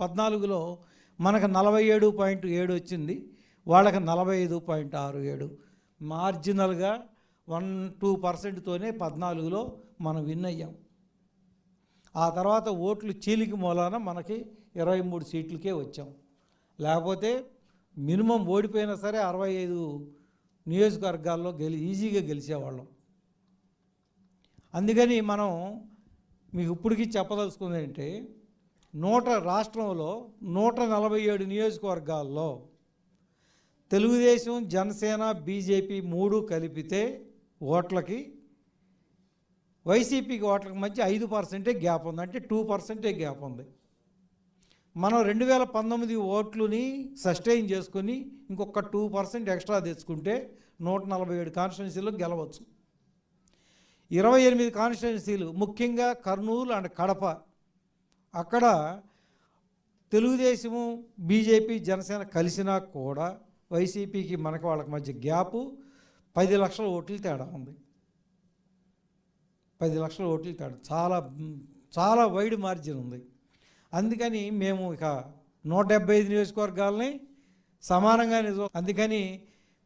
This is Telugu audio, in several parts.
14లో మనకు 47.7 వచ్చింది, వాళ్ళకి 45.67. మార్జినల్గా 1-2%తోనే 14లో మనం విన్ అయ్యాం. ఆ తర్వాత ఓట్లు చీలిక మూలాన మనకి 23 సీట్లకే వచ్చాం. లేకపోతే మినిమం ఓడిపోయినా సరే 65 నియోజకవర్గాల్లో ఈజీగా గెలిచేవాళ్ళం. అందుకని మనం మీకు ఇప్పటికీ చెప్పదలుచుకుంది ఏంటంటే, రాష్ట్రంలో 147 నియోజకవర్గాల్లో తెలుగుదేశం, జనసేన, బీజేపీ 3 కలిపితే ఓట్లకి వైసీపీకి ఓట్లకి మధ్య 5% గ్యాప్ ఉంది, అంటే 2% గ్యాప్ ఉంది. మనం 2019 ఓట్లని సస్టైన్ చేసుకొని ఇంకొక 2% ఎక్స్ట్రా తెచ్చుకుంటే 147 కాన్స్టిట్యున్సీలు గెలవచ్చు. 28 కాన్స్టిట్యున్సీలు, ముఖ్యంగా కర్నూలు అండ్ కడప, అక్కడ తెలుగుదేశము, బీజేపీ, జనసేన కలిసినా కూడా వైసీపీకి మనకు వాళ్ళకి మధ్య గ్యాపు 10 లక్షల ఓట్లు తేడా ఉంది. 10 లక్షల ఓట్లు తేడా, చాలా చాలా వైడ్ మార్జిన్ ఉంది. అందుకని మేము ఇక 175 నియోజకవర్గాలని సమానంగా అందుకని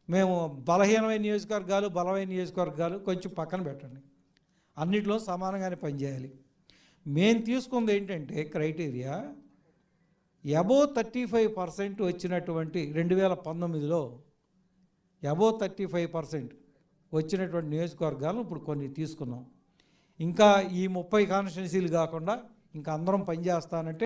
మేము బలహీనమైన నియోజకవర్గాలు, బలమైన నియోజకవర్గాలు కొంచెం పక్కన పెట్టండి, అన్నిట్లో సమానంగానే పనిచేయాలి. మేము తీసుకుంది ఏంటంటే క్రైటీరియా, అబోవ్ 35% వచ్చినటువంటి 2019లో అబోవ్ 35% వచ్చినటువంటి నియోజకవర్గాలను ఇప్పుడు కొన్ని తీసుకున్నాం. ఇంకా ఈ 30 కాన్స్టిట్యున్సీలు కాకుండా ఇంకా అందరం పనిచేస్తానంటే